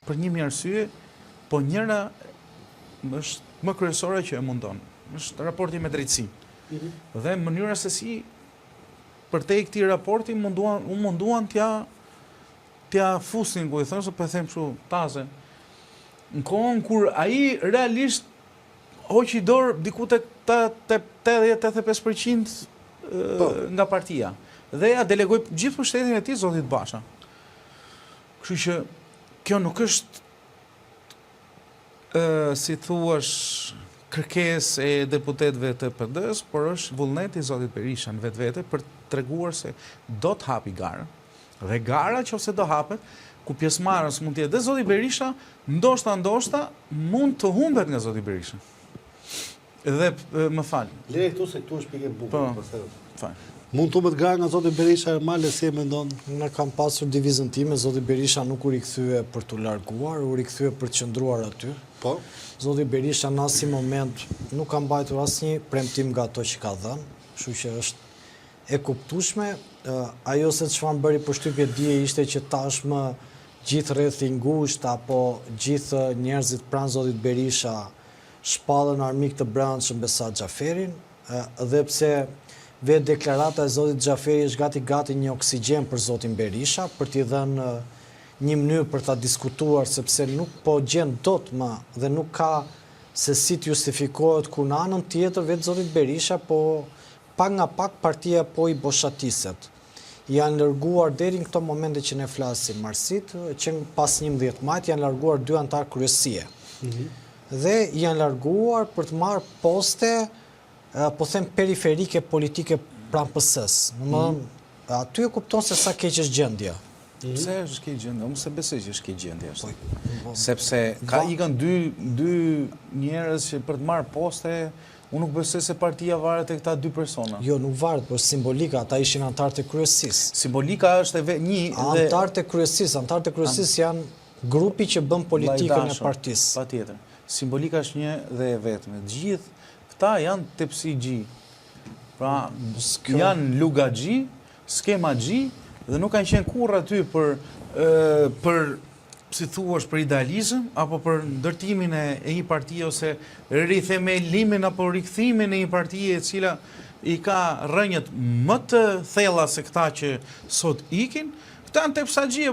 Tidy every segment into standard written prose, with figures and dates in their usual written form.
për një mirë arsye, po njëra është më kryesore që e mundon. Është raporti me drejtësi. Dhe mënyra se si për te këtij raporti munduan t'ja fusin, ku i thënë, se po e them kështu taze. Në kohën kur ai realisht hoqi dorë diku tek 80-85% nga partia. Dhe ja delegoi gjithë pushtetin e tij zotit Basha. Kështu që kjo nuk është si thuash kërkesë e deputetëve të PD-s, por është vullneti i zotit Berisha në vetvete për treguar se do të hapi gara. Dhe gara nëse do hapet, ku pjesëmarrës mund të jetë dhe zoti Berisha, ndoshta mund të humbet nga zoti Berisha. Dhe më fal. Le këtu se këtu është pikë e bukur. Po. Mund të humbet gara nga zoti Berisha, Ermale, si e mendon? Në kam pasur divizën time, zoti Berisha nuk u rikthye për të larguar, u rikthye për të qëndruar aty. Po. Zoti Berisha në asnjë moment nuk ka mbajtur asnjë premtim nga ato që ka dhënë, kështu që është e kuptueshme. Ajo se çfarë bëri përshtypje dje ishte që tashmë gjithë rreth i ngushtë apo gjithë njerëzit pranë zotit Berisha shpallën armik të brendshëm Besat Xhaferin, dhe pse vetë deklarata e zotit Xhaferi është gati një oksigjen për zotin Berisha, për t'i dhënë një mënyrë për ta diskutuar, sepse nuk po gjen dot më dhe nuk ka se si të justifikohet ku në anën tjetër vetë zotit Berisha, po pak nga pak partia po i boshatiset. Janë larguar deri në këto momente që ne flasim Marsit, që pas 11 majit janë larguar 2 antar kryesie. Dhe janë larguar për të marrë poste, po them periferike politike pranë PS-s. Aty e kupton se sa keq është gjendja. Pse është keq gjendja? Unë se besoj që është keq gjendja. Sepse ka ikën dy njerëz që për të marrë poste. Unë nuk besoj se partia varet e këta 2 persona. Jo, nuk varet, por simbolika, ata ishin antarët e kryesisë. Simbolika është një... Antarët e kryesisë janë grupi që bën politikën e partisë. Patjetër. Simbolika është një dhe e vetme. Gjithë këta janë tepsi-gji. Pra, janë luga-gji, skema-gji, dhe nuk kanë qenë kurrë aty për si thuash për idealizëm, apo për ndërtimin e një partie, ose rithemelimin apo rikthimin e një partie e cila i ka rrënjët më të thella se këta që sot ikin. Këta në tepsa-gjie,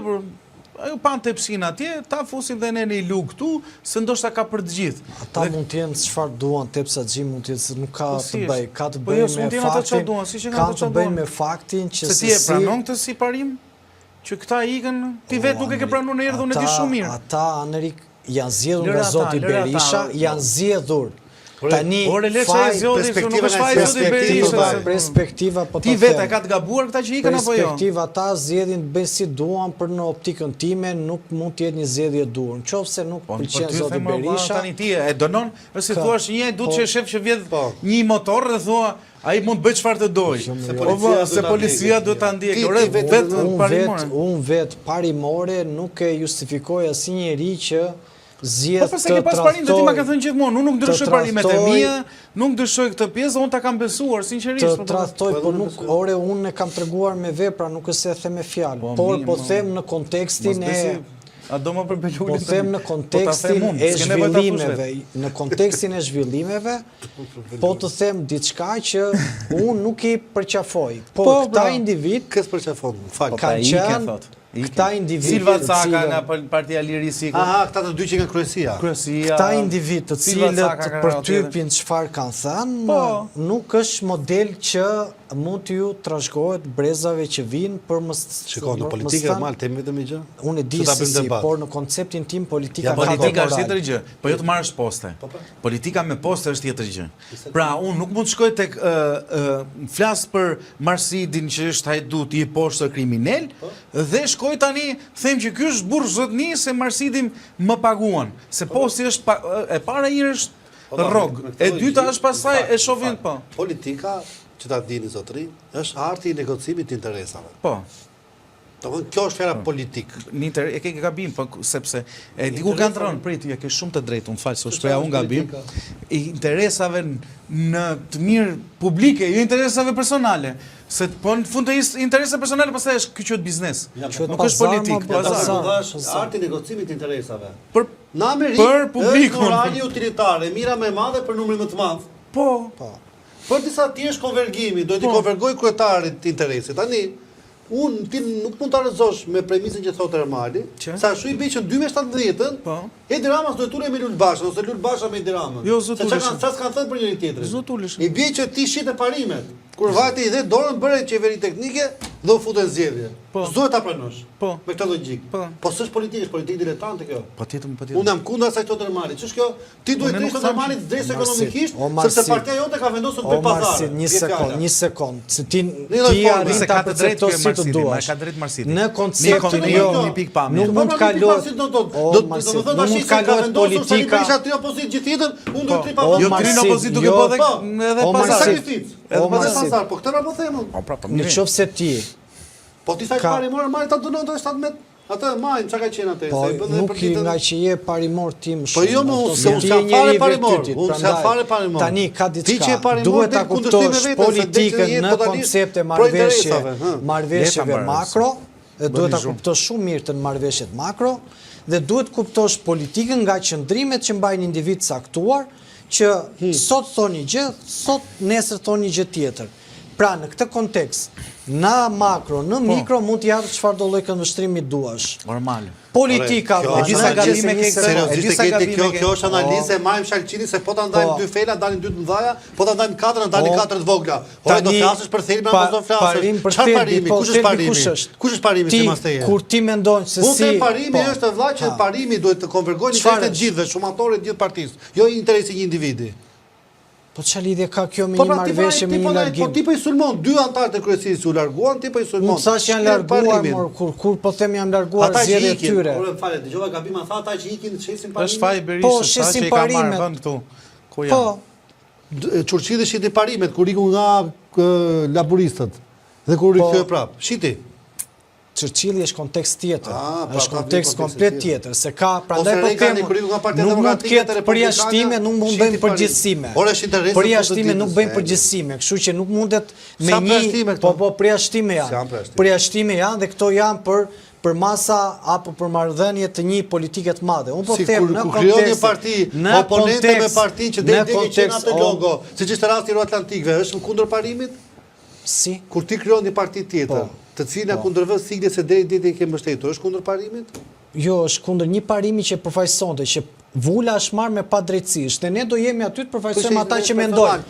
ajo pan tepsin atje, ta fusin dhe ne në i lugë këtu, se ndoshta ka për të gjithë. Ata mund të jenë çfarë duan, tepsa-gjie mund të jenë, se nuk ka të bëj, ka të bëjë me faktin që se ti e pranon këtë si parim? Që këta ikën, ti vetë nuk e ke pranuar në erë dhe unë e di shumë mirë. Ata, Anerik, janë zgjedhur nga zoti Berisha, janë zgjedhur. Tani, perspektiva, ti vetë e ka të gabuar këta që ikën apo jo? Perspektiva ta zgjedhin të bëjnë si duan, për në optikën time nuk mund të jetë një zgjedhje dur. Nëse nuk pëlqen zoti Berisha. Tani ti e dënon, si thua një du të shef që vjedh një motor dhe thua ai mund bëj çfarë të doj. Se policia duhet ta ndjekë. Unë vetë parimore nuk e justifikoj asnjë njeri që zgjedh të trajtoj. Po pas parim dhe ti ma ka thënë gjithmonë, unë nuk ndryshoj parimet e mia, nuk ndryshoj këtë pjesë, unë ta kam besuar sinqerisht. Të trajtoj, por nuk, unë e kam treguar me vepra, nuk e se e them me fjalë. Por po them në kontekstin e Po them në kontekstin e zhvillimeve, po të them diçka që unë nuk i përqafoj. Po këta individ kanë qenë këta individ Silva Caka nga Partia Lirisë. Këta të dy që nga kryesia. Këta individ të cilët përtypin çfarë kanë thënë, nuk është model që mund t'ju trashëgohet brezave që vinë për Shiko, në politikë e malë, temi vetëm i gjë? Unë e di si, por në konceptin tim politika ka politika është tjetër gjë, po jo të marrësh poste. Politika me poste është tjetër gjë. Pra, unë nuk mund të shkoj tek flas për Marsidin që është hajdut i poshtë kriminal, dhe shkoj tani them që ky është burr zotni se Marsidin më paguan. Se posti është e para i është rrog. E dyta është pastaj e shohin po. Politika që ta dini zotëri, është arti i negocimit të interesave. Po. Kjo është sfera politik. E ke gabim, sepse e di kur kanë ndronë, prit, e ke shumë të drejtë, unë falë, se u shpreha unë gabim, interesave në të mirë publike, jo interesave personale. Se po në fund të interese personale, pastaj është ky quhet biznes. Nuk është politik, Arti negocimit interesave. Për Amerikë është morali utilitare, mira më e madhe për numrin më të madh. Po. Për disa ti është konvergimi, do t'i konvergoj kryetarit interesit. Tani, ti nuk mund të arëzosh me premisin që thotë Ermali, sa shu i bëj që në 2017-ën, Edi Rama s'do e tule me Lul Basha, ose Lul Basha me Edi Ramën. Jo, zotulish. Se s'kanë thënë për njëri tjetrin. Zotulish. I bëj që ti shite parimet. Kur vajti i dhe dorën bëre qeveri teknike dhe u futen zgjedhje. S'duhet ta pranosh. Me këtë logjik. Po s'është politikë, është politikë diletante kjo. Patjetër. Unë jam kundër asaj thotë Ermali. Ç'është kjo? Ti duhet të ishte Ermali të drejtë ekonomikisht, sepse partia jote ka vendosur të bëj pazare. Një sekond. Se ti arrin ta përcaktosh si të duash. Ka drejt Marsiti. Në konceptin jo, nuk mund të kalohet. Nuk mund të kalohet politika. Isha tri opozit gjithë jetën, unë do të tri pa Jo, tri opozit duke po edhe pazar. Po këtë na po themun. Në qoftë se ti po ti sa pari morë marrë ta donon 17 atë majm çka ka qenë atë se i bën nuk nga që je parimor tim shumë. Po jo më se unë sa fare parimor, unë sa fare parimor. Tani ka diçka. Duhet ta kuptosh politikën në koncepte marrëveshjeve makro, dhe duhet ta kuptosh shumë mirë të marrëveshjet makro, dhe duhet kuptosh politikën nga qëndrimet që mbajnë individ caktuar, që sot thoni gjë, sot nesër thoni gjë tjetër. Pra në këtë kontekst, në makro, në mikro, mund t'i japësh çfarëdo lloj këndvështrimi duash. Normal. Politika, kjo është analizë e Majm Shalqini se po ta ndajmë dy fela, dalin dy të mëdha, po ta ndajmë katër, dalin katër të vogla. Ora do flasësh për thelbin apo do flasësh? Çfarë parimi? Kush është parimi? Kush është parimi si mas teje? Kur ti mendon se si Unë parimi është vëlla që parimi duhet të konvergojë në interes të gjithëve, shumatorët të gjithë partisë, jo interesi një individi. Po çfarë lidhje ka kjo me një marrëveshje me një largim? Po ti po i sulmon dy anëtarë të kryesisë u larguan, ti po i sulmon. Unë thash janë larguar, kur po them janë larguar zgjedhjet e tyre. Ore fale, dëgjova gabim tha ata që ikin shesin parimin. Është faj Berisha, po shesin parimet vend këtu. Ku janë? Po. Çurçi dhe shiti parimet kur iku nga laboristët dhe kur rikthye prap. Shiti. Çerçilli është kontekst tjetër, është kontekst komplet tjetër, se ka prandaj po them, nuk mund të ketë përjashtime, nuk mund bëjmë përgjithësime. Përjashtime nuk bëjmë përgjithësime, kështu që nuk mundet me një, po përjashtime janë. Përjashtime janë dhe këto janë për masa apo për marrëdhënie të një politike të madhe. Unë po them në kontekst një parti, oponente me parti që deri që atë logo, siç ishte rasti i Atlantikëve, është kundër parimit? Si? Kur ti krijon një parti tjetër, të cilën kundërvën siglet se deri ditë ke mbështetur, është kundër parimit? Jo, është kundër një parimi që përfaqësonte që vula është marrë me padrejtësisht, dhe ne do jemi aty të përfaqësojmë ata që mendojnë.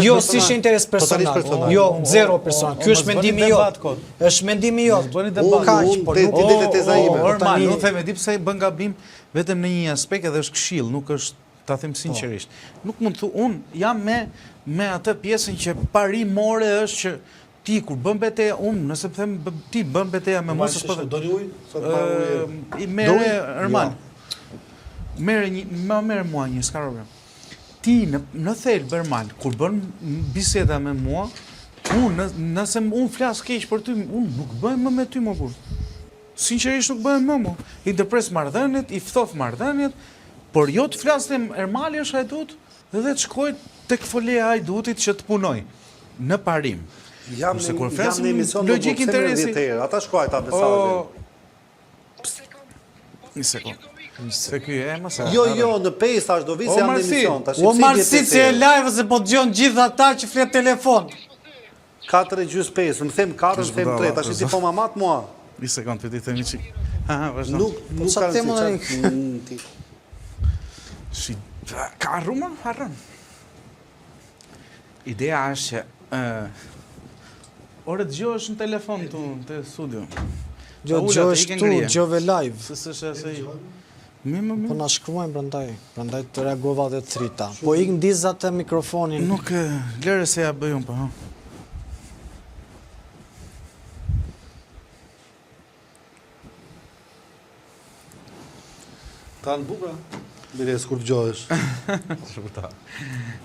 Jo, si është interes personal. Jo, zero personal. Ky është mendimi jot. Është mendimi jot. Kaq, por nuk i teza ime. Normal, nuk them di pse bën gabim vetëm në një aspekt edhe është këshill, nuk është, ta them sinqerisht. Nuk mund të unë jam me atë pjesën që parimore është që ti kur bën betejë, nëse them ti bën betejë me mos po doni ujë, sot pa ujë. I merre Erman. Merre mua një s'ka problem. Ti në thelb Erman, kur bën biseda me mua, nëse unë flas keq për ty, unë nuk bëj më me ty më kur. Sinqerisht nuk bëj më mo. I ndërpres marrëdhëniet, i ftof marrëdhëniet, por jo të flasnim Ermali është hajdut dhe të shkoj tek foleja e hajdutit që të punoj në parim. Jam në emision logjik interesi. Ata shkruaj ta mesazhin. Një sekond. Se ky e më sa. Jo, në 5 tash do vi se jam në emision. O Marsit se e live se po dëgjon gjithë ata që flet telefon. 4:45, më them 4, më them 3, tash ti po mamat mua. Një sekond, ti themi çik. Vazhdo. Nuk ka rëndësi. Si ka rruma, harron. Ideja është që ore dëgjohesh në telefon tu te studio. Dëgjohesh tu, dëgjove live. S'është asaj. Po na shkruajnë prandaj të reagova dhe të thrita. Po ik ndiz atë mikrofonin. Nuk lëre se ja bëj unë po. Ta në bukra, mires kur të gjohesh.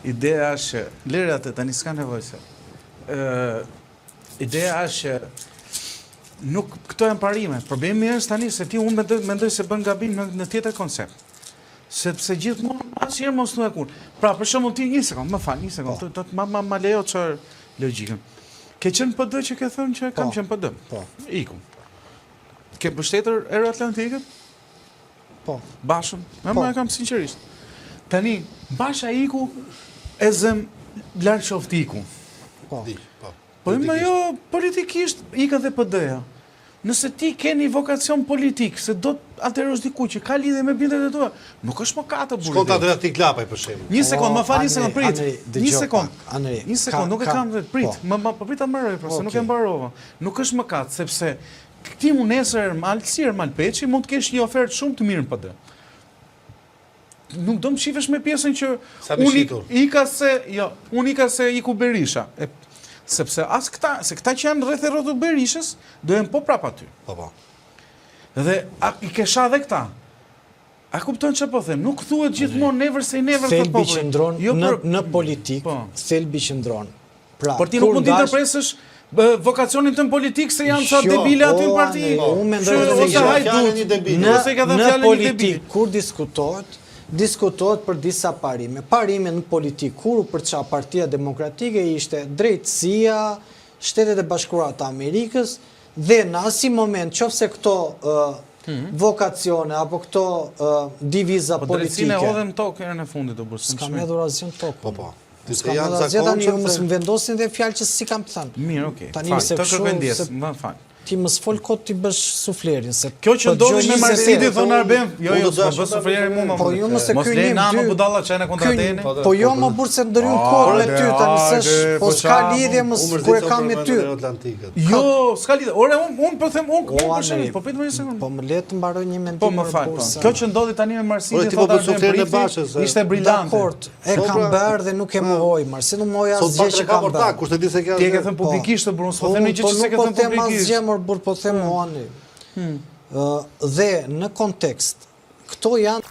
Ideja është, lere atë, tani s'ka nevojë se. Ideja është Nuk këto janë parime. Problemi është tani se ti unë mendoj se bën gabim në tjetër koncept. Sepse gjithmonë asnjëherë mos thua kur. Pra për shembull ti një sekond, më fal, një sekond. Do të ma lejo çfarë logjikën. Ke qenë PD që ke thënë që kam qenë PD. Po. Iku. Ke mbështetur Euroatlantikët? Po. Bashën? Më kam sinqerisht. Tani, Basha iku e zëm larg qoftë iku. Po. Po më jo politikisht ikën dhe PD-ja. Nëse ti ke një vokacion politik, se do të alterosh diku që ka lidhje me bindjet e tua, nuk është mëkat të burrë. Shkon Adriatik Lapaj për shembull. Një sekond, më fal një sekond, prit. Një sekond. Anri. Një sekond, nuk e kam vetë, prit. Më prit ta mbaroj, pra se nuk e mbarova. Nuk është mëkat, sepse ti mund nesër Malësir Malpeçi mund të kesh një ofertë shumë të mirë në PD. Nuk do më shifesh me pjesën që unë ika se iku Berisha. Sepse se këta që janë rreth e rrotull Berishës, do jenë po prap aty. Po. Dhe i kesha dhe këta. A kupton çfarë po them? Nuk thuhet gjithmonë never say never të popullit. Thelbi qëndron në politik, thelbi qëndron. Pra, por ti nuk mund të interpresësh vokacionin tënd politik se janë sa debile aty në parti. Unë mendoj në politik kur diskutohet për disa parime. Parime në politik, kur u përça Partia Demokratike ishte drejtësia, Shtetet e Bashkuara të Amerikës, dhe në asnjë moment, qofse këto vokacione apo këto diviza politike. Drejtësinë e hodhëm tokë herën e fundit të bursit. S'kam hedhur asgjë në tokë. Po. S'kam hedhur asgjë tani, ju mos më vendosin dhe fjalë që si kam të thënë. Mirë, okay. Tani se kështu, ti më sfol kot ti bësh suflerin se kjo që ndodhi me Marsidi thon Arben, jo, po bëj suflerin mua. Po jo më se ky nim dy. Budalla çajna kontratene. Po jo më burr se ndryn kot me ty tani se po s'ka lidhje më kur e kam me ty. Jo, s'ka lidhje. Ore un po them un për shembull, po prit më një sekond. Po më le të mbaroj një mendim. Po më fal. Kjo që ndodhi tani me Marsidi thon Arben, ishte brillante. Dakord, e kam bërë dhe nuk e mohoj. Marsi nuk mohoj asgjë që kam bërë. Kush e di se kjo. Ti e ke thënë publikisht të burrun, po them një gjë që s'e ke thënë publikisht. Po them Dhe në kontekst, këto janë